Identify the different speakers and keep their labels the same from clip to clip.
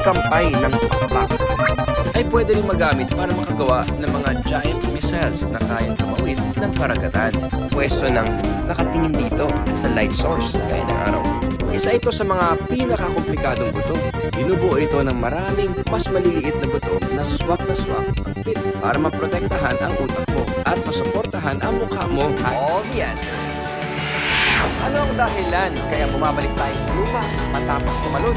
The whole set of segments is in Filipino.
Speaker 1: magkampay ng pakpak ay pwede rin magamit para makagawa ng mga giant missiles na kayang tumawid ng karagatan. Pwesto ng nakatingin dito sa light source gaya ng araw. Isa ito sa mga pinakakomplikadong buto. Binubuo ito ng maraming mas maliliit na buto na swak ang fit para maprotektahan ang utak mo at masuportahan ang mukha mo. All the answer. Ano ang dahilan kaya bumabalik tayo sa lupa matapos tumalon?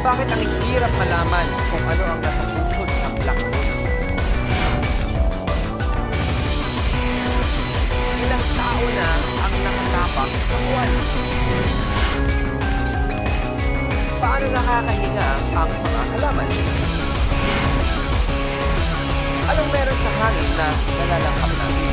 Speaker 1: Bakit ang hirap malaman kung ano ang nasa pusod ng black hole? Ilang tao na ang nakatapak sa buwan? Paano nakakahinga ang mga halaman? Anong meron sa hangin na nalalanghap natin?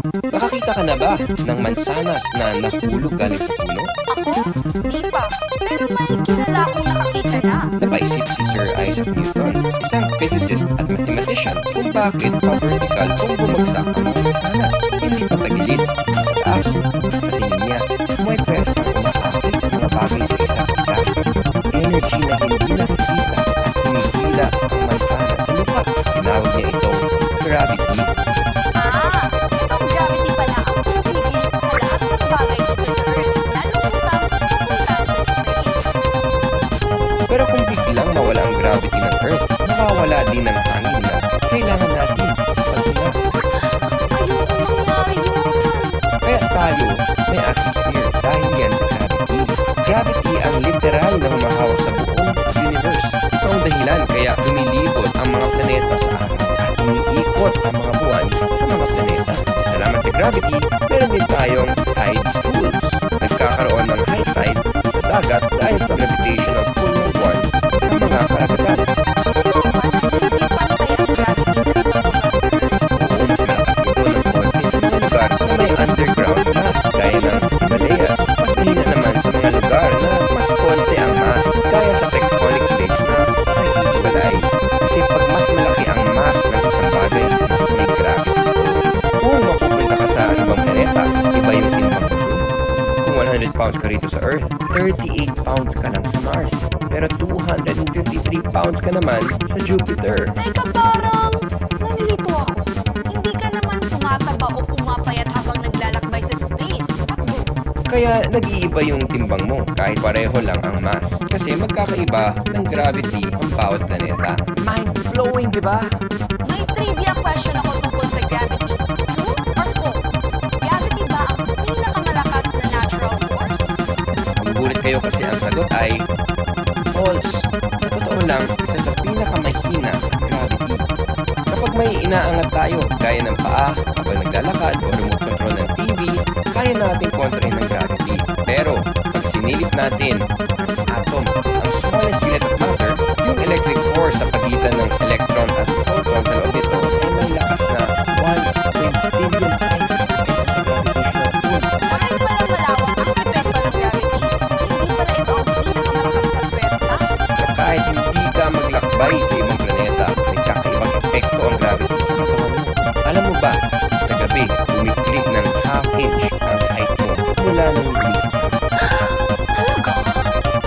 Speaker 1: Nakakita ka na ba ng mansanas na nahulog galing sa puno?
Speaker 2: Ako? Di pa. Pero may kilala akong nakakita na.
Speaker 1: Napaisip si Sir Isaac Newton, isang physicist at mathematician, kung bakit pa-vertical kung bumagsak ang mga mansanas. Hindi pa tagilid. Kaso, sa tingin niya, may pwersa umaakit sa mga bagay sa isa't isa. Energy na hindi nakikita at hinihila ang mansana sa lupa. Tinawag niya itong gravity. Pero kung biglang mawala ang gravity ng Earth, mawawala din ang hangin na kailangan natin sa pagbilas.
Speaker 2: Ayoko mangyari yun.
Speaker 1: Kaya tayo may atmosphere dahil yan sa gravity. Gravity ang literal na humahawak sa buong universe. Ito ang dahilan kaya lumilibot ang mga planeta sa araw at umiikot ang mga buwan sa mga planeta. Salamat sa gravity, meron din tayong tide pools. Nagkakaroon ng high tide sa dagat dahil sa gravitational pull ng buwan sa mga karagatan. May underground mass gaya ng Himalayas. Mas mahina naman sa mga lugar na mas konti ang mass gaya sa tectonic plates na nakikiwalay. Kasi pag mas malaki ang mass ng isang bagay, mas may gravity. Kung mapupunta ka sa ibang planeta, iba yung timbang mo. Kung 100 pounds ka rito sa Earth, 38 pounds ka lang sa Mars. Pero 253 pounds ka naman sa Jupiter.
Speaker 2: Teka, parang nalilito ako. Hindi ka naman tumataba o pumapayat habang naglalakbay sa space.
Speaker 1: Kaya nag-iiba yung timbang mo kahit pareho lang ang mass. Kasi magkakaiba ng gravity ang bawat planeta. Mind-blowing, di ba?
Speaker 2: May trivia question ako tungkol sa gravity. True or false? Gravity ba ang pinakamalakas na natural force?
Speaker 1: Magugulat kayo kasi ang sagot ay false. Sa totoo lang, isa sa pinakamahina ang gravity. Kapag may inaangat tayo, gaya ng paa, habang naglalakad o remote control ng TV, kaya natin kontrahin ng gravity. Pero, pag sinilip natin ang atom, ang smallest unit of matter, yung electric force sa pagitan ng electron at proton sa loob nito ay may lakas na 1 billion times kaysa sa gravitational pull.
Speaker 2: Dahil pala malawak ang epekto ng gravity, hindi pala ito ang pinakamalakas na pwersa?
Speaker 1: At kahit hindi ka maglakbay sa ibang planeta, may kakaibang epekto ang gravity sa katawan mo. Alam mo ba, sa gabi, umiklik ng half-inch ang height mo mula nung lumisip ka.
Speaker 2: Talaga?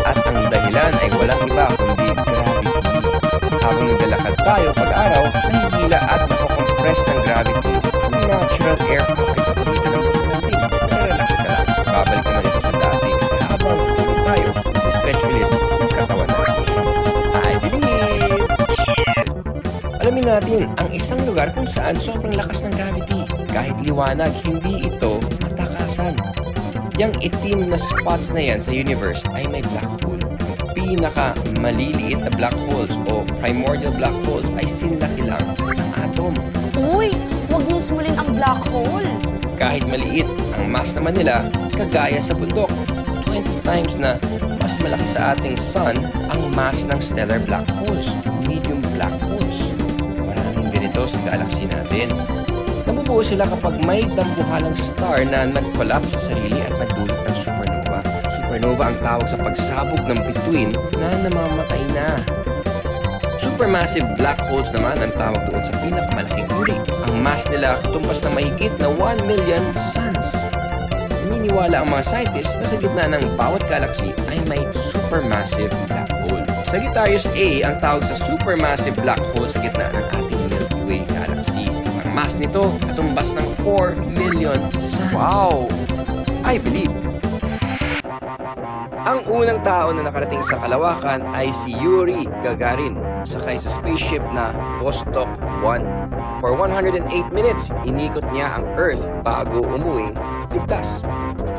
Speaker 1: At ang dahilan ay walang iba kundi kundi gravity. Habang naglalakad tayo pag-araw, nahihila at nakokompress ng gravity yung natural air pocket sa pagitan ng buto natin. Relax ka lang. Babalik naman ito sa dati kasi habang tutulog tayo, stretch ulit yung katawan natin. I believe! Alamin natin ang isang lugar kung saan sobrang lakas ng gravity. Kahit liwanag, hindi ito matakasan. Yang itim na spots na yan sa universe ay may black hole. Pinaka maliliit na black holes o primordial black holes ay sinlaki lang ng atom.
Speaker 2: Uy, huwag niyo smulin ang black hole.
Speaker 1: Kahit maliit, ang mass naman nila kagaya sa bundok. 20 times na mas malaki sa ating sun ang mass ng stellar black holes, medium black holes. Maraming ganito sa galaxy natin. Nabubuo sila kapag may dambuhalang star na nag-collapse sa sarili at nagdulot ng supernova. Supernova ang tawag sa pagsabog ng bituin na namamatay na. Supermassive black holes naman ang tawag doon sa pinakamalaking uri. Ang mass nila katumbas na mahigit na 1 million suns. Naniniwala ang mga scientists na sa gitna ng bawat galaxy ay may supermassive black hole. Sagittarius A ang tawag sa supermassive black hole sa gitna ng ating Milky Way galaxy. Ang mass nito katumbas ng 4 million suns.
Speaker 3: Wow!
Speaker 1: I believe. Ang unang tao na nakarating sa kalawakan ay si Yuri Gagarin, sakay sa spaceship na Vostok 1. For 108 minutes, inikot niya ang Earth bago umuwi ligtas.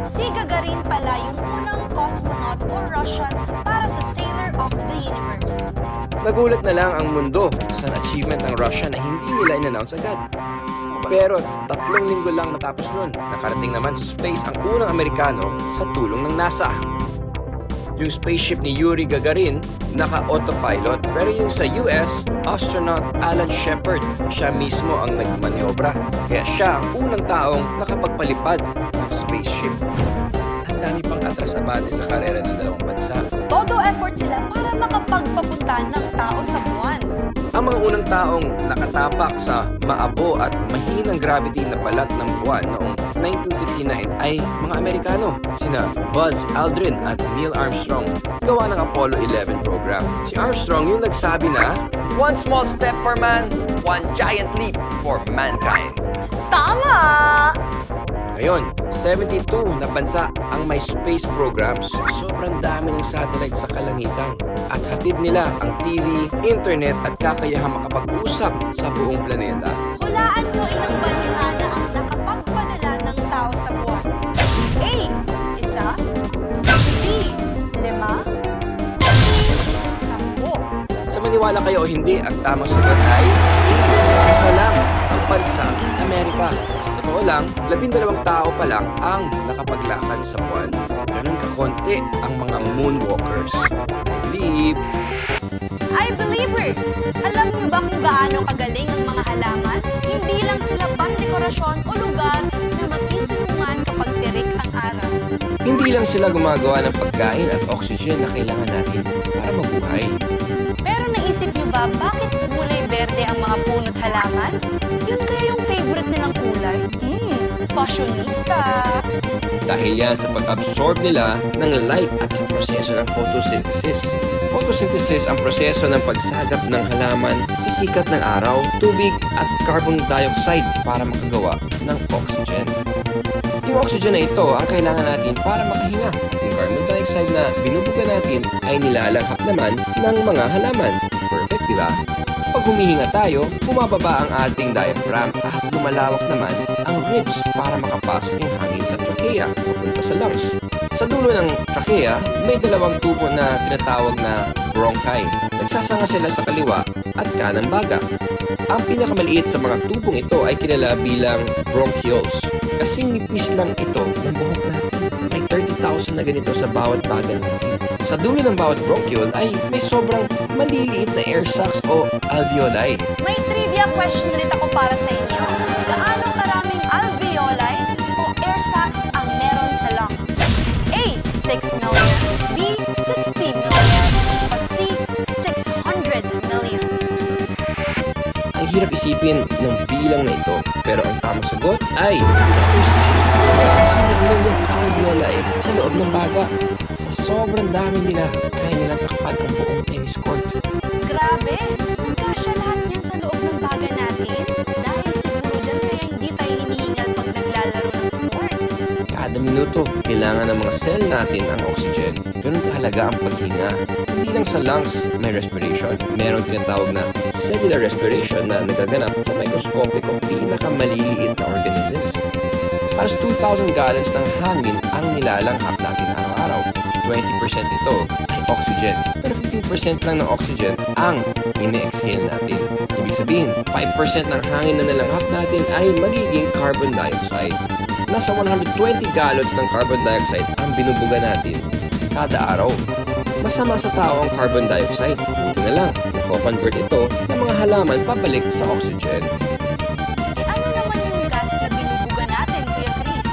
Speaker 2: Si Gagarin pala yung unang cosmonaut o Russian para sa Sailor of the Universe.
Speaker 1: Nagulat na lang ang mundo sa achievement ng Russia na hindi nila in-announce agad. Pero 3 linggo lang matapos nun, nakarating naman sa space ang unang Amerikano sa tulong ng NASA. Yung spaceship ni Yuri Gagarin, naka-autopilot, pero yung sa US, astronaut Alan Shepard, siya mismo ang nagmaniobra. Kaya siya ang unang taong nakapagpalipad ng spaceship. Ang dami pang atras-abante sa karera ng dalawang bansa.
Speaker 2: Todo effort sila para makapagpapunta ng tao sa buwan.
Speaker 1: Ang mga unang taong nakatapak sa maabo at mahinang gravity na balat ng buwan noong 1969 ay mga Amerikano, sina Buzz Aldrin at Neil Armstrong, gawa ng Apollo 11 program. Si Armstrong yung nagsabi na, "One small step for man, one giant leap for mankind."
Speaker 2: Tama!
Speaker 1: Ngayon, 72 na bansa ang may space programs. Sobrang dami ng satellite sa kalangitan. At hatid nila ang TV, internet at kakayahang makapag-usap sa buong planeta.
Speaker 2: Hulaan nyo ilang bansa na ang nakapagpadala ng tao sa buwan. A. Isa. B. 5. C. 10.
Speaker 1: Sa maniwala kayo o hindi, ang tamang sagot ay isa lang ang bansa, Amerika. Sa totoo lang, 12 tao pa lang ang nakapaglakad sa buwan. Ganun kakonti ang mga moonwalkers.
Speaker 2: I believers! Alam niyo ba kung gaano kagaling ang mga halaman? Hindi lang sila pandekorasyon o lugar na masisulungan kapag tirik ang araw.
Speaker 1: Hindi lang sila gumagawa ng pagkain at oxygen na kailangan natin para mabuhay.
Speaker 2: Pero naisip niyo ba bakit kulay berde ang mga puno't halaman? Yun kaya yung favorite nilang kulay? Fashionista!
Speaker 1: Dahil yan sa pag-absorb nila ng light at sa proseso ng photosynthesis. Photosynthesis ang proseso ng pagsagap ng halaman sa sikat ng araw, tubig at carbon dioxide para makagawa ng oxygen. Yung oxygen na ito ang kailangan natin para makahinga. Yung carbon dioxide na binubuga natin ay nilalanghap naman ng mga halaman. Perfect, di ba? Pag humihinga tayo, bumababa ang ating diaphragm at lumalawak naman ang ribs para makapasok yung hangin sa trachea papunta sa lungs. Sa dulo ng trachea, may 2 tubo na tinatawag na bronchi. Nagsasanga sila sa kaliwa at kanang baga. Ang pinakamaliit sa mga tubong ito ay kilala bilang bronchioles. Kasing nipis lang ito ng buhok natin. May 30,000 na ganito sa bawat baga natin. Sa dulo ng bawat bronchiole ay may sobrang maliliit na air sacs o alveoli.
Speaker 2: May trivia question rin ako para sa inyo. Gaano karaming alveoli o air sacs ang meron sa lungs? A. 6 million. B. 60 million. O C. 600 million.
Speaker 1: Ang hirap isipin ng bilang na ito, pero ang tamang sagot ay may 600 million alveoli sa loob ng baga. Sa sobrang dami nila, kaya nilang takpan ang buong tennis court. minuto. Kailangan ng mga cell natin ang oxygen. Ganun kahalaga ang paghinga. Hindi lang sa lungs may respiration. Meron tinatawag na cellular respiration na nagaganap sa microscopic o pinakamaliliit na organisms. Halos 2,000 gallons ng hangin ang nilalanghap natin araw-araw. 20% ito ay oxygen. Pero 15% lang ng oxygen ang ine-exhale natin. Ibig sabihin, 5% ng hangin na nalanghap natin ay magiging carbon dioxide. Nasa 120 gallons ng carbon dioxide ang binubuga natin kada araw. Masama sa tao ang carbon dioxide. Buti na lang, nako-convert ito ng mga halaman pabalik sa oxygen.
Speaker 2: Ano naman yung gas na binubuga natin, Kuya Chris?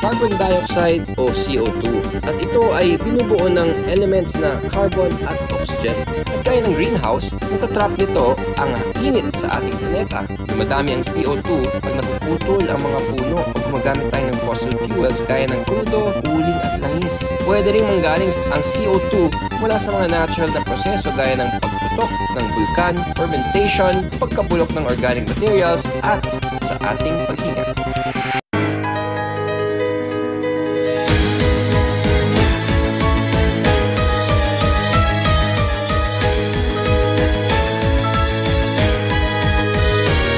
Speaker 1: Carbon dioxide o CO2. At ito ay binubuo ng elements na carbon at oxygen. At gaya ng greenhouse, natatrap nito ang init sa ating planeta. Dumadami ang CO2 pag napuputol ang mga puno o gumagamit tayo ng fossil fuels gaya ng krudo, uling at langis. Pwede rin manggaling ang CO2 mula sa mga natural na proseso gaya ng pagputok ng vulkan, fermentation, pagkabulok ng organic materials at sa ating paghinga.